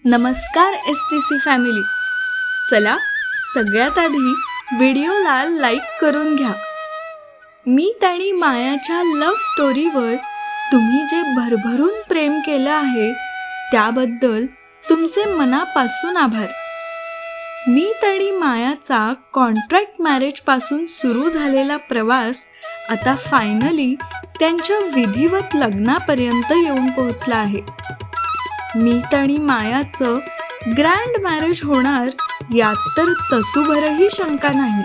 नमस्कार STC family. चला सगळ्यात आधी व्हिडिओला लाईक करून घ्या. मीत आणि मायाच्या लव्ह स्टोरीवर तुम्ही जे भरभरून प्रेम केलं आहे त्याबद्दल तुमचे मनापासून आभार. मीत आणि मायाचा कॉन्ट्रॅक्ट मॅरेजपासून सुरू झालेला प्रवास आता फायनली त्यांच्या विधिवत लग्नापर्यंत येऊन पोहोचला आहे. मीत आणि मायाचं ग्रँड मॅरेज होणार यात तर तसूभरही शंका नाही.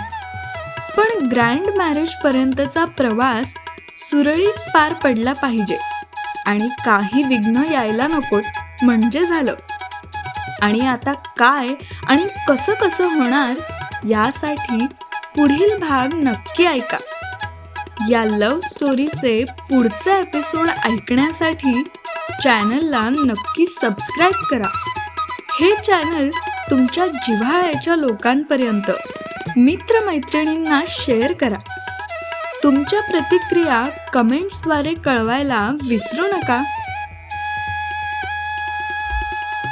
पण ग्रँड मॅरेजपर्यंतचा प्रवास सुरळीत पार पडला पाहिजे आणि काही विघ्न यायला नकोत म्हणजे झालं. आणि आता काय आणि कसं कसं होणार यासाठी पुढील भाग नक्की ऐका. या लव्ह स्टोरीचे पुढचे एपिसोड ऐकण्यासाठी चॅनलला नक्की सबस्क्राईब करा. हे चॅनल तुमच्या जिव्हाळ्याच्या लोकांपर्यंत मित्रमैत्रिणींना शेअर करा. तुमच्या प्रतिक्रिया कमेंट्सद्वारे कळवायला विसरू नका.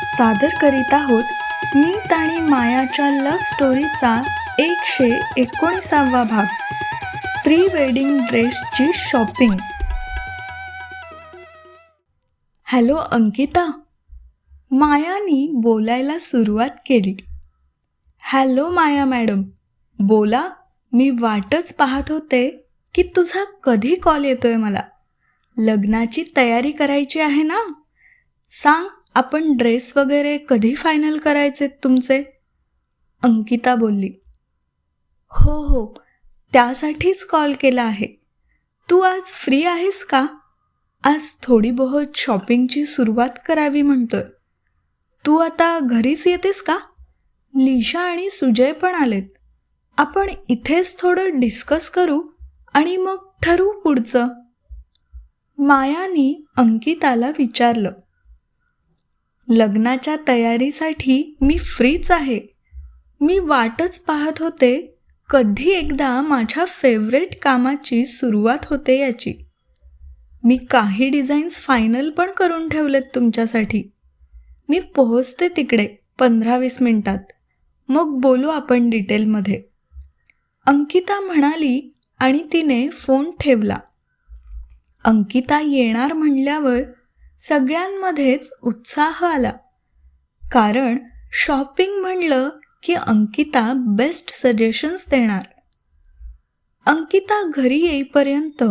सादर करीत आहोत मीत आणि मायाच्या लव्ह स्टोरीचा 119वा भाग, प्री वेडिंग ड्रेसची शॉपिंग. हॅलो अंकिता, मायानी बोलायला सुरुवात केली. हॅलो माया मॅडम, बोला. मी वाटच पाहत होते की तुझा कधी कॉल येतोय मला. लग्नाची तयारी करायची आहे ना? सांग, आपण ड्रेस वगैरे कधी फायनल करायचे तुमचे? अंकिता बोलली. हो, त्यासाठीच कॉल केला आहे. तू आज फ्री आहेस का? आज थोडी बहुत शॉपिंगची सुरुवात करावी म्हणतोय. तू आता घरीच येतेस का? लिशा आणि सुजय पण आलेत. आपण इथेच थोडं डिस्कस करू आणि मग ठरवू पुढचं. मायानी अंकिताला विचारलं. लग्नाच्या तयारीसाठी मी फ्रीच आहे. मी वाटच पाहत होते कधी एकदा माझ्या फेवरेट कामाची सुरुवात होते याची. मी काही डिझाईन्स फायनल पण करून ठेवलेत तुमच्यासाठी. मी पोहोचते तिकडे 15-20 मिनिटात. मग बोलू आपण डिटेलमध्ये, अंकिता म्हणाली आणि तिने फोन ठेवला. अंकिता येणार म्हणल्यावर सगळ्यांमध्येच उत्साह आला. कारण शॉपिंग म्हणलं की अंकिता बेस्ट सजेशन्स देणार. अंकिता घरी येईपर्यंत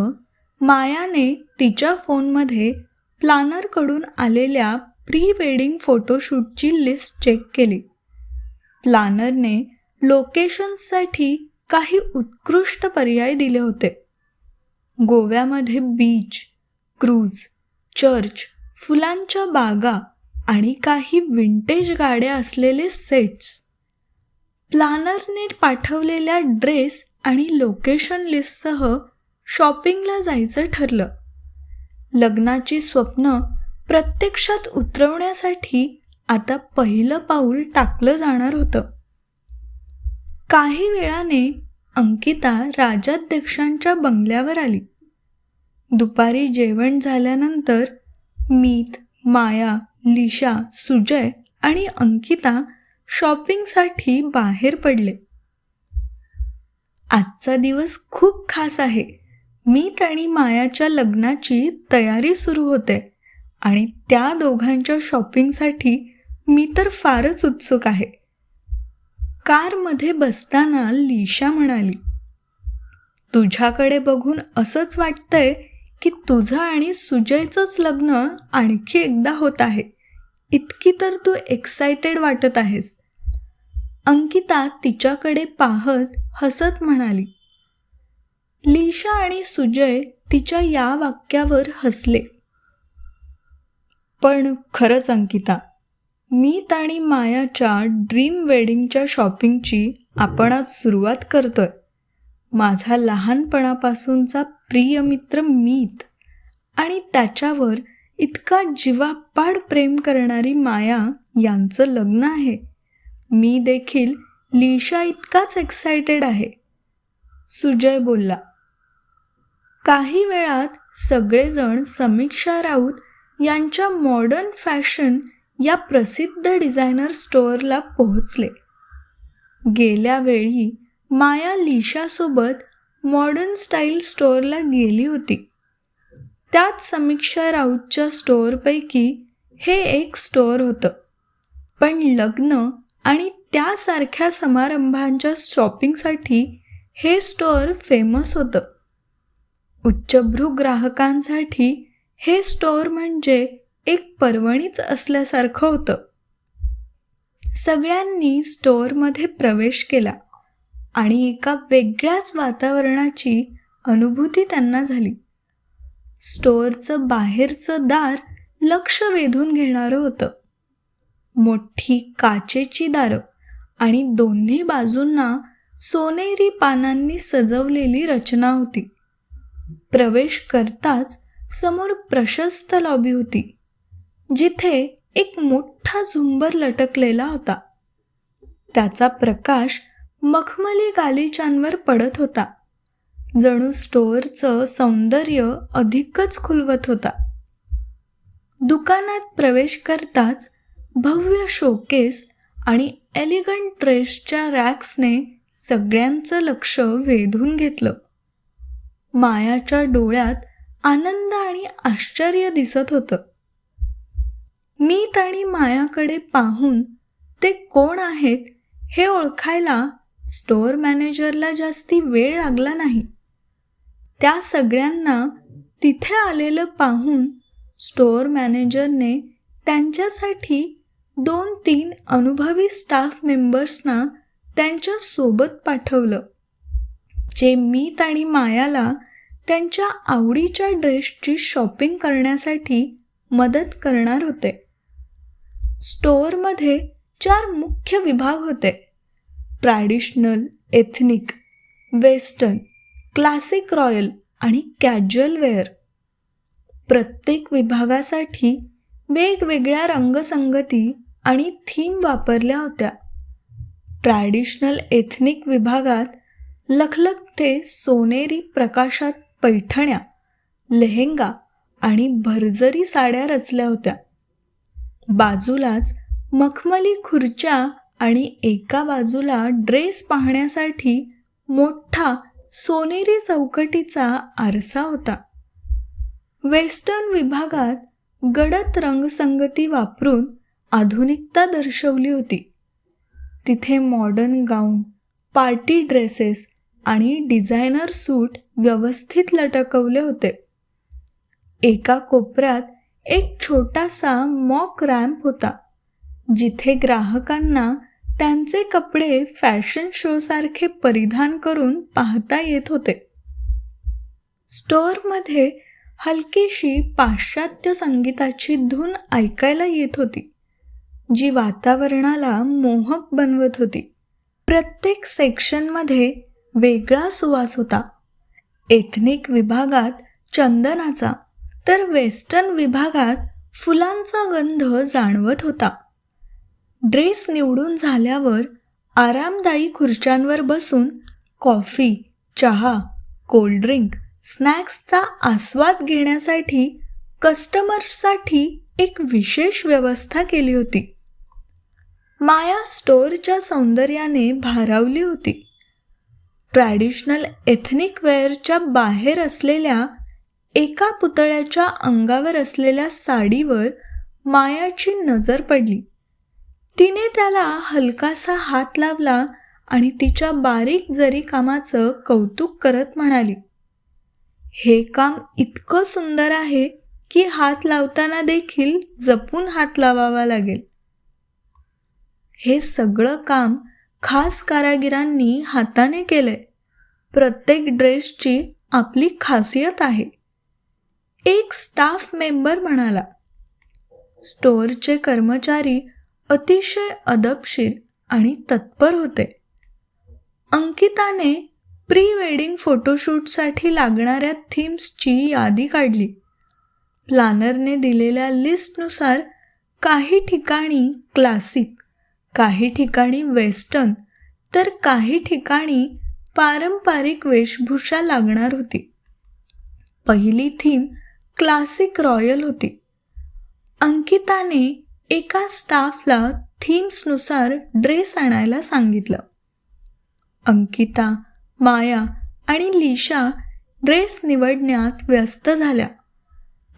मायाने तिच्या फोनमध्ये प्लॅनरकडून आलेल्या प्री वेडिंग फोटोशूटची लिस्ट चेक केली. प्लॅनरने लोकेशन्ससाठी काही उत्कृष्ट पर्याय दिले होते. गोव्यामध्ये बीच, क्रूज, चर्च, फुलांच्या बागा आणि काही विंटेज गाड्या असलेले सेट्स. प्लॅनरने पाठवलेल्या ड्रेस आणि लोकेशन लिस्टसह शॉपिंगला जायचं ठरलं. लग्नाची स्वप्न प्रत्यक्षात उतरवण्यासाठी आता पहिलं पाऊल टाकलं जाणार होतं. काही वेळाने अंकिता राजाध्यक्षांच्या बंगल्यावर आली. दुपारी जेवण झाल्यानंतर मीत, माया, लिशा, सुजय आणि अंकिता शॉपिंगसाठी बाहेर पडले. आजचा दिवस खूप खास आहे. मीत आणि मायाच्या लग्नाची तयारी सुरू होते आणि त्या दोघांच्या शॉपिंगसाठी मी तर फारच उत्सुक आहे. कारमध्ये बसताना लिशा म्हणाली, तुझ्याकडे बघून असंच वाटतंय की तुझं आणि सुजयचंच लग्न आणखी एकदा होत आहे. इतकी तर तू एक्सायटेड वाटत आहेस. अंकिता तिच्याकडे पाहत हसत म्हणाली. लिशा आणि सुजय तिच्या या वाक्यावर हसले. पण खरंच अंकिता, मीत आणि मायाच्या ड्रीम वेडिंगच्या शॉपिंगची आपण आज सुरुवात करतोय. माझा लहानपणापासूनचा प्रिय मित्र मीत आणि त्याच्यावर इतका जिवापाड प्रेम करणारी माया यांचं लग्न आहे. मी देखील लिशा इतकाच एक्सायटेड आहे, सुजय बोलला. काही वेळात सगळेजण समीक्षा राऊत यांच्या मॉडर्न फॅशन या प्रसिद्ध डिझायनर स्टोअरला पोहोचले. गेल्या वेळी माया लिशासोबत मॉडर्न स्टाईल स्टोअरला गेली होती. त्याच समीक्षा राऊतच्या स्टोअरपैकी हे एक स्टोअर होतं. पण लग्न आणि त्यासारख्या समारंभांच्या शॉपिंगसाठी हे स्टोअर फेमस होतं. उच्चभ्रू ग्राहकांसाठी हे स्टोअर म्हणजे एक पर्वणीच असल्यासारखं होतं. सगळ्यांनी स्टोअरमध्ये प्रवेश केला आणि एका वेगळ्याच वातावरणाची अनुभूती त्यांना झाली. स्टोअरचं बाहेरचं दार लक्ष वेधून घेणारं होतं. मोठी काचेची दारं आणि दोन्ही बाजूंना सोनेरी पानांनी सजवलेली रचना होती. प्रवेश करताच समोर प्रशस्त लॉबी होती, जिथे एक मोठा झुंबर लटकलेला होता. त्याचा प्रकाश मखमली गालिचांवर पडत होता. जणू स्टोअरचं सौंदर्य अधिकच खुलवत होता. दुकानात प्रवेश करताच भव्य शोकेस आणि एलिगंट ड्रेसच्या रॅक्सने सगळ्यांचं लक्ष वेधून घेतलं. मायाच्या डोळ्यात आनंद आणि आश्चर्य दिसत होतं. मीत आणि मायाकडे पाहून ते कोण आहेत हे ओळखायला स्टोअर मॅनेजरला जास्ती वेळ लागला नाही. त्या सगळ्यांना तिथे आलेलं पाहून स्टोअर मॅनेजरने त्यांच्यासाठी 2-3 अनुभवी स्टाफ मेंबर्सना त्यांच्या सोबत पाठवलं, जे मीत आणि मायाला त्यांच्या आवडीच्या ड्रेसची शॉपिंग करण्यासाठी मदत करणार होते. स्टोअरमध्ये 4 मुख्य विभाग होते: traditional, ethnic, western, classic royal आणि कॅज्युअल वेअर. प्रत्येक विभागासाठी वेगवेगळ्या रंगसंगती आणि थीम वापरल्या होत्या. ट्रॅडिशनल एथनिक विभागात लखलखते सोनेरी प्रकाशात पैठण्या, लेहेंगा आणि भरजरी साड्या रचल्या होत्या. बाजूलाच मखमली खुर्च्या आणि एका बाजूला ड्रेस पाहण्यासाठी मोठा सोनेरी चौकटीचा आरसा होता. वेस्टर्न विभागात गडद रंगसंगती वापरून आधुनिकता दर्शवली होती. तिथे मॉडर्न गाऊन, पार्टी ड्रेसेस आणि डिझायनर सूट व्यवस्थित लटकवले होते. एका कोपऱ्यात एक छोटासा मॉक रॅम्प होता, जिथे ग्राहकांना त्यांचे कपडे फॅशन शोसारखे परिधान करून पाहता येत होते. स्टोअरमध्ये हलकीशी पाश्चात्य संगीताची धून ऐकायला येत होती, जी वातावरणाला मोहक बनवत होती. प्रत्येक सेक्शनमध्ये वेगळा सुवास होता. एथनिक विभागात चंदनाचा तर वेस्टर्न विभागात फुलांचा गंध जाणवत होता. ड्रेस निवडून झाल्यावर आरामदायी खुर्च्यांवर बसून कॉफी, चहा, कोल्ड्रिंक, स्नॅक्सचा आस्वाद घेण्यासाठी कस्टमर्ससाठी एक विशेष व्यवस्था केली होती. माया स्टोअरच्या सौंदर्याने भारावली होती. ट्रॅडिशनल एथनिक वेअरच्या बाहेर असलेल्या एका पुतळ्याच्या अंगावर असलेल्या साडीवर मायाची नजर पडली. तिने त्याला हलकासा हात लावला आणि तिच्या बारीक जरी कामाचं कौतुक करत म्हणाली, "हे काम इतकं सुंदर आहे की हात लावताना देखील जपून हात लावावा लागेल." हे सगळं काम खास कारागिरांनी हाताने केलंय. प्रत्येक ड्रेसची आपली खासियत आहे, एक स्टाफ मेंबर म्हणाला. स्टोअरचे कर्मचारी अतिशय अदबशीर आणि तत्पर होते. अंकिताने प्री वेडिंग फोटोशूटसाठी लागणाऱ्या थीम्सची यादी काढली. प्लॅनरने दिलेल्या लिस्टनुसार काही ठिकाणी क्लासिक, काही ठिकाणी वेस्टर्न तर काही ठिकाणी पारंपरिक वेशभूषा लागणार होती. पहिली थीम क्लासिक रॉयल होती. अंकिताने एका स्टाफला थीम्सनुसार ड्रेस आणायला सांगितलं. अंकिता, माया आणि लिशा ड्रेस निवडण्यात व्यस्त झाल्या,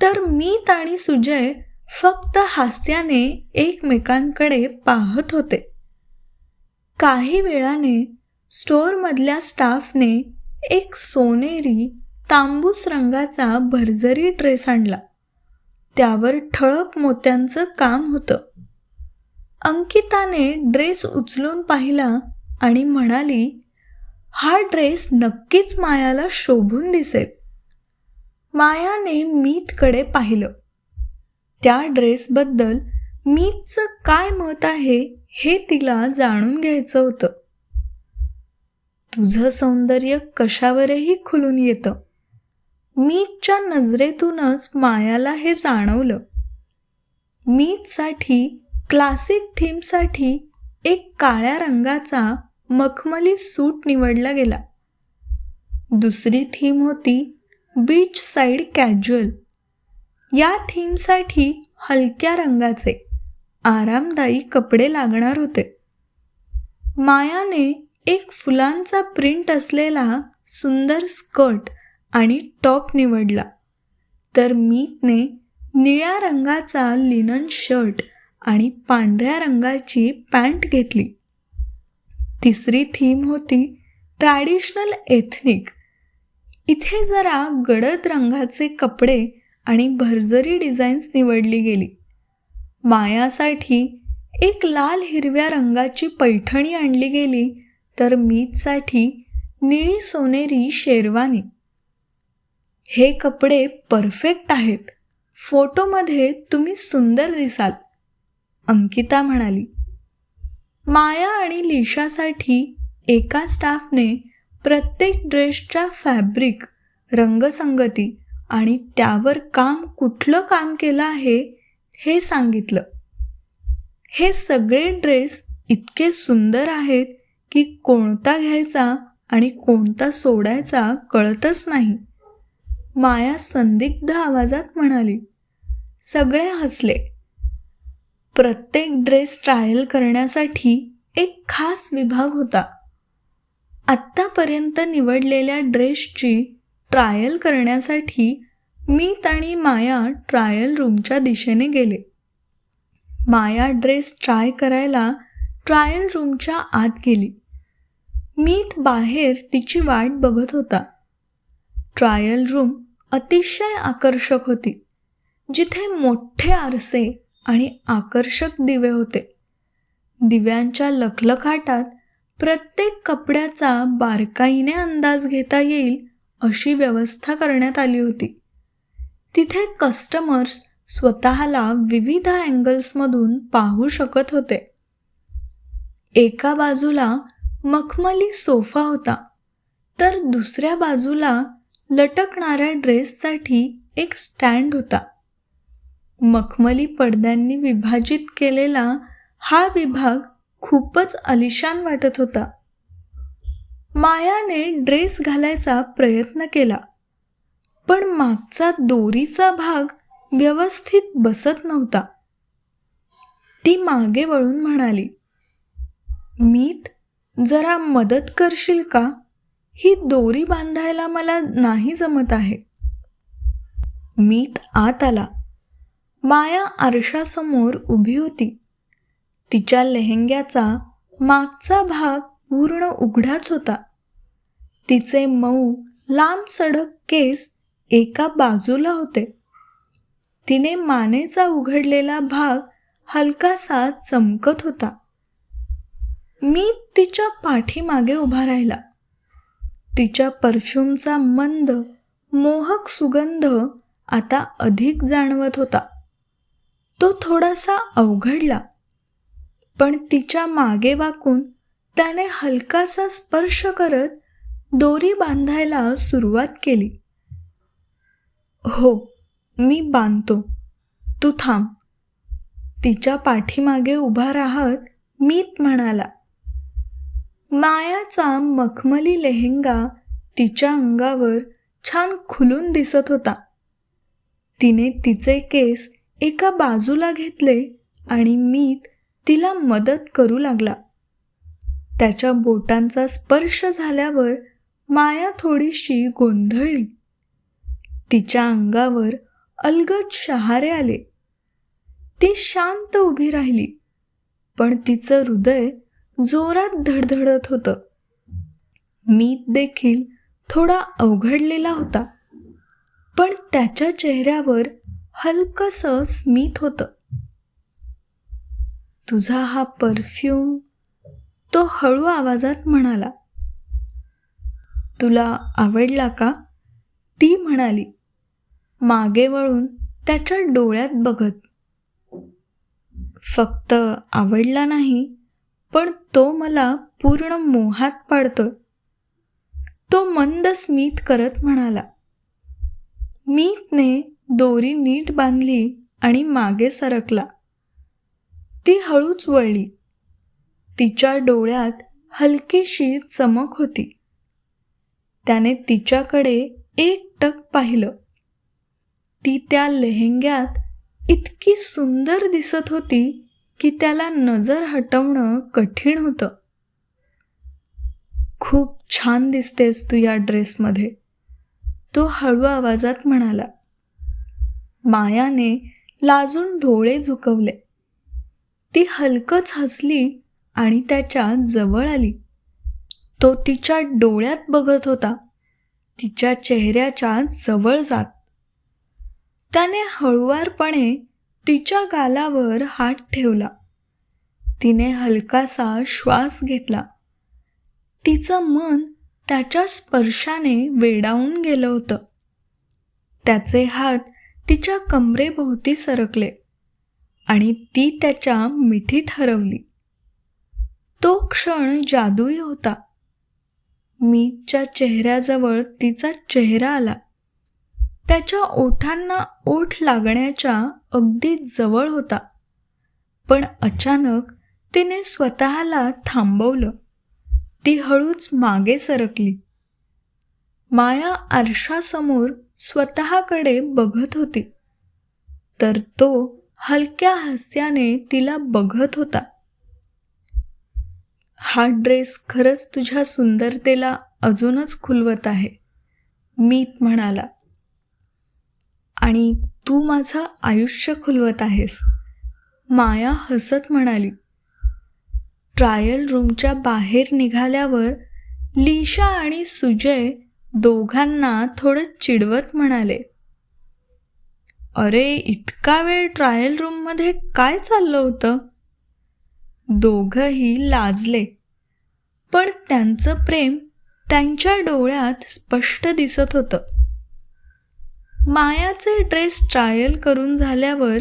तर मीत आणि सुजय फक्त हास्याने एकमेकांकडे पाहत होते. काही वेळाने स्टोअरमधल्या स्टाफने एक सोनेरी तांबूस रंगाचा भरजरी ड्रेस आणला. त्यावर ठळक मोत्यांचं काम होतं. अंकिताने ड्रेस उचलून पाहिला आणि म्हणाली, हा ड्रेस नक्कीच मायाला शोभून दिसेल. मायाने मीतकडे पाहिलं. त्या ड्रेसबद्दल मीतचं काय मत आहे हे तिला जाणून घ्यायचं होतं. तुझं सौंदर्य कशावरही खुलून येतं. मीतच्या नजरेतूनच मायाला हे जाणवलं. मीतसाठी क्लासिक थीमसाठी एक काळ्या रंगाचा मखमली सूट निवडला गेला. दुसरी थीम होती बीच साईड कॅज्युअल. या थीमसाठी हलक्या रंगाचे आरामदायी कपडे लागणार होते. मायाने एक फुलांचा प्रिंट असलेला सुंदर स्कर्ट आणि टॉप निवडला, तर मीतने निळ्या रंगाचा लिनन शर्ट आणि पांढऱ्या रंगाची पॅन्ट घेतली. तिसरी थीम होती ट्रॅडिशनल एथनिक. इथे जरा गडद रंगाचे कपडे आणि भरजरी डिझाईन्स निवडली गेली. मायासाठी एक लाल हिरव्या रंगाची पैठणी आणली गेली, तर मीतसाठी निळी सोनेरी शेरवानी. हे कपडे परफेक्ट आहेत. फोटोमध्ये तुम्ही सुंदर दिसाल, अंकिता म्हणाली. माया आणि लिशासाठी एका स्टाफने प्रत्येक ड्रेसच्या फॅब्रिक, रंगसंगती आणि त्यावर कुठलं काम केलं आहे हे सांगितलं. हे सगळे ड्रेस इतके सुंदर आहेत की कोणता घ्यायचा आणि कोणता सोडायचा कळतच नाही, माया संदिग्ध आवाजात म्हणाली. सगळे हसले. प्रत्येक ड्रेस ट्रायल करण्यासाठी एक खास विभाग होता. आत्तापर्यंत निवडलेल्या ड्रेसची ट्रायल करण्यासाठी मीत आणि माया ट्रायल रूमच्या दिशेने गेले. माया ड्रेस ट्राय करायला ट्रायल रूमच्या आत गेली. मीत बाहेर तिची वाट बघत होता. ट्रायल रूम अतिशय आकर्षक होती, जिथे मोठे आरसे आणि आकर्षक दिवे होते. दिव्यांच्या लखलखाटात प्रत्येक कपड्याचा बारकाईने अंदाज घेता येईल अशी व्यवस्था करण्यात आली होती. तिथे कस्टमर्स स्वतःला विविध अँगल्समधून पाहू शकत होते. एका बाजूला मखमली सोफा होता, तर दुसऱ्या बाजूला लटकणाऱ्या ड्रेससाठी एक स्टँड होता. मखमली पडद्यांनी विभाजित केलेला हा विभाग खूपच आलिशान वाटत होता. मायाने ड्रेस घालायचा प्रयत्न केला, पण मागचा दोरीचा भाग व्यवस्थित बसत नव्हता. ती मागे वळून म्हणाली, मीत, जरा मदत करशील का? ही दोरी बांधायला मला नाही जमत आहे. मीत आत आला. माया आरशासमोर उभी होती. तिच्या लेहेंग्याचा मागचा भाग पूर्ण उघडाच होता. तिचे मऊ लांब सडक केस एका बाजूला होते. तिने मानेचा उघडलेला भाग हलकासा चमकत होता. मी तिच्या पाठीमागे उभा राहिला. तिच्या परफ्यूमचा मंद मोहक सुगंध आता अधिक जाणवत होता. तो थोडासा अवघडला, पण तिच्या मागे वाकून त्याने हलकासा स्पर्श करत दोरी बांधायला सुरुवात केली. हो, मी बांधतो, तू थांब, तिच्या पाठीमागे उभा राहत मीत म्हणाला. मायाचा मखमली लेहेंगा तिच्या अंगावर छान खुलून दिसत होता. तिने तिचे केस एका बाजूला घेतले आणि मीत तिला मदत करू लागला. त्याच्या बोटांचा स्पर्श झाल्यावर माया थोडीशी गोंधळली. तिच्या अंगावर अलगद शहारे आले. ती शांत उभी राहिली, पण तिचं हृदय जोरात धडधडत होतं. मीत देखील थोडा अवघडलेला होता, पण त्याच्या चेहऱ्यावर हलकंसं स्मित होतं. तुझा हा परफ्यूम, तो हळू आवाजात म्हणाला. तुला आवडला का? ती म्हणाली, मागे वळून त्याच्या डोळ्यात बघत. फक्त आवडला नाही, पण तो मला पूर्ण मोहात पाडतोय, तो मंद स्मित करत म्हणाला. मीतने दोरी नीट बांधली आणि मागे सरकला. ती हळूच वळली. तिच्या डोळ्यात हलकीशी चमक होती. त्याने तिच्याकडे एकटक पाहिलं. ती त्या लेहेंग्यात इतकी सुंदर दिसत होती की त्याला नजर हटवणं कठीण होतं. खूप छान दिसतेस तू या ड्रेसमध्ये, तो हळू आवाजात म्हणाला. मायाने लाजून डोळे झुकवले. ती हलकंच हसली आणि त्याच्या जवळ आली. तो तिच्या डोळ्यात बघत होता, तिच्या चेहऱ्याच्या जवळ जात. त्याने हळुवारपणे तिच्या गालावर हात ठेवला. तिने हलकासा श्वास घेतला. तिचं मन त्याच्या स्पर्शाने वेडावून गेलं होतं. त्याचे हात तिच्या कमरेभोवती सरकले आणि ती त्याच्या मिठीत हरवली. तो क्षण जादुई होता. मीतच्या चेहऱ्याजवळ तिचा चेहरा आला. त्याच्या ओठांना ओठ लागण्याच्या अगदी जवळ होता, पण अचानक तिने स्वतःला थांबवलं. ती हळूच मागे सरकली. माया आरशासमोर स्वतःकडे बघत होती, तर तो हलक्या हास्याने तिला बघत होता. हा ड्रेस खरंच तुझ्या सुंदरतेला अजूनच खुलवत आहे, मीत म्हणाला. आणि तू माझं आयुष्य खुलवत आहेस, माया हसत म्हणाली. ट्रायल रूमच्या बाहेर निघाल्यावर लिशा आणि सुजय दोघांना थोडं चिडवत म्हणाले, अरे इतका वेळ ट्रायल रूममध्ये काय चाललं होतं? दोघंही लाजले, पण त्यांचं प्रेम त्यांच्या डोळ्यात स्पष्ट दिसत होतं. मायाचे ड्रेस ट्रायल करून झाल्यावर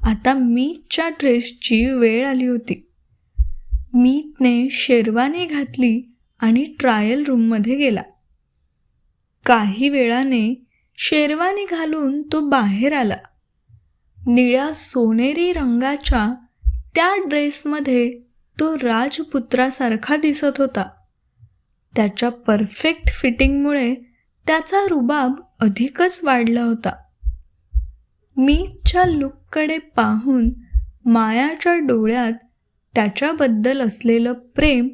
आता मीतच्या ड्रेसची वेळ आली होती. मीतने शेरवानी घातली आणि ट्रायल रूममध्ये गेला. काही वेळाने शेरवानी घालून तो बाहेर आला. निळ्या सोनेरी रंगाच्या त्या ड्रेसमध्ये तो राजपुत्रासारखा दिसत होता. त्याच्या परफेक्ट फिटिंगमुळे त्याचा रुबाब अधिकच वाढला होता. मीतच्या लुककडे पाहून मायाच्या डोळ्यात त्याच्याबद्दल असलेलं प्रेम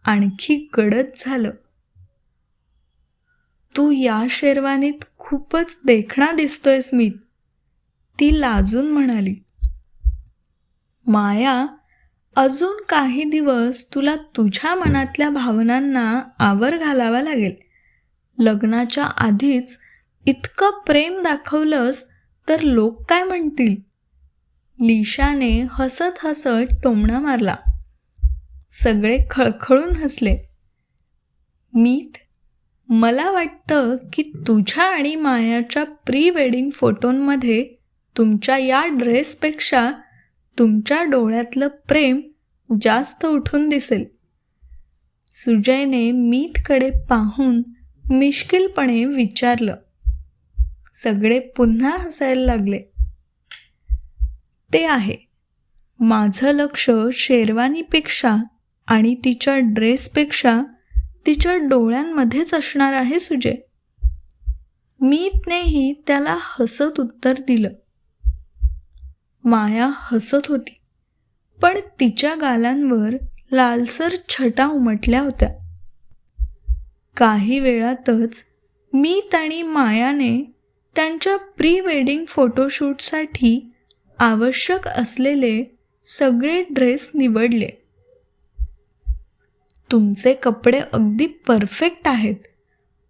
आणखी गडद झालं. तू या शेरवानीत खूपच देखणा दिसतोयस मीत, ती लाजून म्हणाली. माया, अजून काही दिवस तुला तुझ्या मनातल्या भावनांना आवर घालावा लागेल. लग्नाच्या आधीच इतकं प्रेम दाखवलंस तर लोक काय म्हणतील? लिशाने हसत हसत टोमणा मारला. सगळे खळखळून हसले. मीत, मला वाटतं की तुझ्या आणि मायाच्या प्री वेडिंग फोटोंमध्ये तुमच्या या ड्रेसपेक्षा तुमच्या डोळ्यातलं प्रेम जास्त उठून दिसेल. सुजयने मीतकडे पाहून मिश्किलपणे विचारलं. सगळे पुन्हा हसायला लागले. ते आहे, माझं लक्ष शेरवानीपेक्षा आणि तिच्या ड्रेसपेक्षा तिच्या डोळ्यांमध्येच असणार आहे सुजय. मीतनेही त्याला हसत उत्तर दिलं. माया हसत होती. पण तिच्या गालांवर लालसर छटा उमटल्या होत्या. काही वेळातच मीत आणि मायाने त्यांच्या प्री वेडिंग फोटोशूटसाठी आवश्यक असलेले सगळे ड्रेस निवडले. तुमचे कपडे अगदी परफेक्ट आहेत,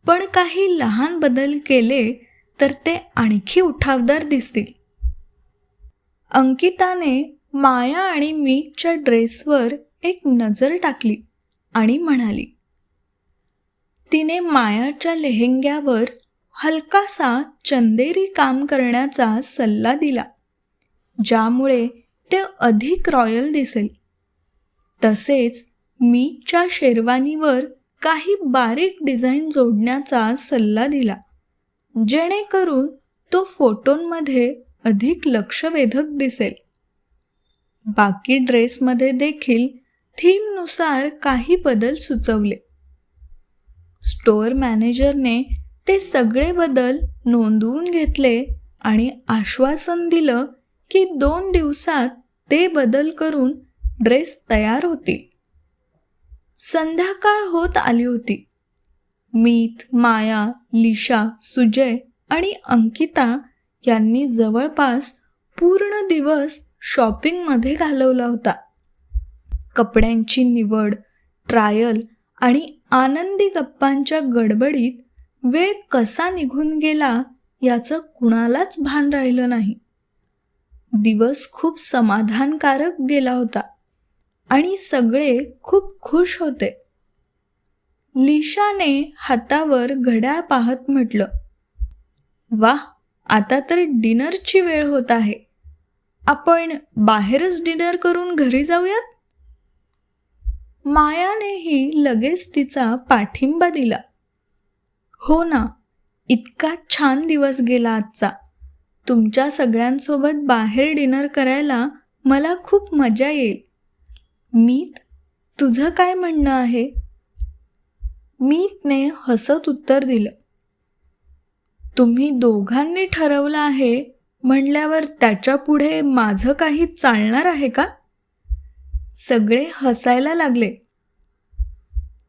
पण काही लहान बदल केले तर ते आणखी उठावदार दिसतील. अंकिताने माया आणि मीतच्या ड्रेसवर एक नजर टाकली आणि म्हणाली. तिने मायाच्या लेहेंग्यावर हलकासा चंदेरी काम करण्याचा सल्ला दिला, ज्यामुळे ते अधिक रॉयल दिसेल. तसेच मीतच्या शेरवानीवर काही बारीक डिझाईन जोडण्याचा सल्ला दिला, जेणेकरून तो फोटोंमध्ये अधिक लक्षवेधक दिसेल. बाकी ड्रेसमध्ये देखील थीमनुसार काही बदल सुचवले. स्टोअर मॅनेजरने ते सगळे बदल नोंदवून घेतले आणि आश्वासन दिलं की 2 दिवसात ते बदल करून ड्रेस तयार होतील. संध्याकाळ होत आली होती. मीत, माया, लिशा, सुजय आणि अंकिता यांनी जवळपास पूर्ण दिवस शॉपिंगमध्ये घालवला होता. कपड्यांची निवड, ट्रायल आणि आनंदी गप्पांच्या गडबडीत वेळ कसा निघून गेला याचं कुणालाच भान राहिलं नाही. दिवस खूप समाधानकारक गेला होता आणि सगळे खूप खुश होते. लिशाने हातावर घड्याळ पाहत म्हटलं, "वाह, आता तर डिनरची वेळ होत आहे. आपण बाहेरच डिनर करून घरी जाऊयात?" मायानेही लगेच तिचा पाठिंबा दिला. "हो ना, इतका छान दिवस गेला आजचा. तुमच्या सगळ्यांसोबत बाहेर डिनर करायला मला खूप मजा येईल. मीत, तुझं काय म्हणणं आहे?" मीतने हसत उत्तर दिलं, "तुम्ही दोघांनी ठरवलं आहे म्हणल्यावर त्याच्या पुढे माझं काही चालणार आहे का?" सगळे हसायला लागले.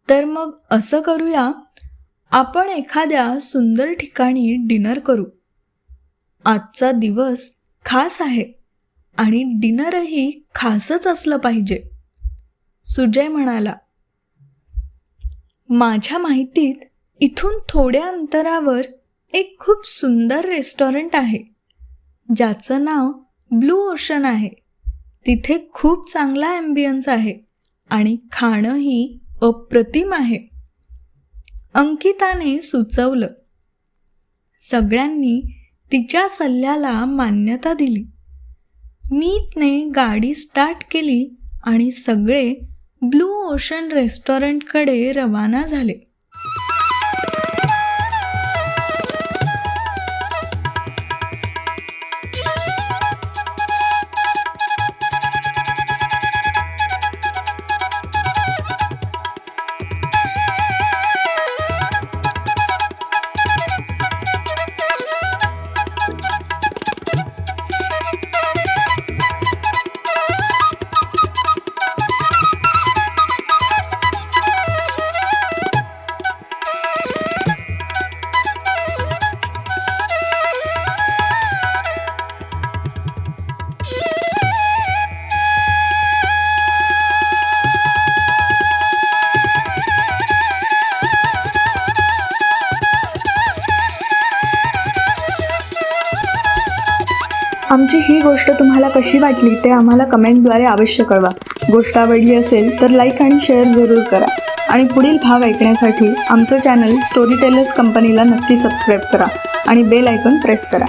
"तर मग असं करूया, आपण एखाद्या सुंदर ठिकाणी डिनर करू. आजचा दिवस खास आहे आणि डिनरही खासच असलं पाहिजे," सुजय म्हणाला. "माझ्या माहितीत इथून थोड्या अंतरावर एक खूप सुंदर रेस्टॉरंट आहे, ज्याचं नाव ब्लू ओशन आहे. तिथे खूप चांगला ॲम्बियन्स आहे आणि खाणंही अप्रतिम आहे," अंकिताने सुचवलं. सगळ्यांनी तिच्या सल्ल्याला मान्यता दिली. मीतने गाडी स्टार्ट केली आणि सगळे ब्लू ओशन रेस्टॉरंटकडे रवाना झाले. आमची ही गोष्ट तुम्हाला कशी वाटली ते आम्हाला कमेंटद्वारे अवश्य कळवा. गोष्ट आवडली असेल तर लाईक आणि शेअर जरूर करा आणि पुढील भाग ऐकण्यासाठी आमचं चॅनल स्टोरी टेलर्स कंपनीला नक्की सबस्क्राईब करा आणि बेल आयकॉन प्रेस करा.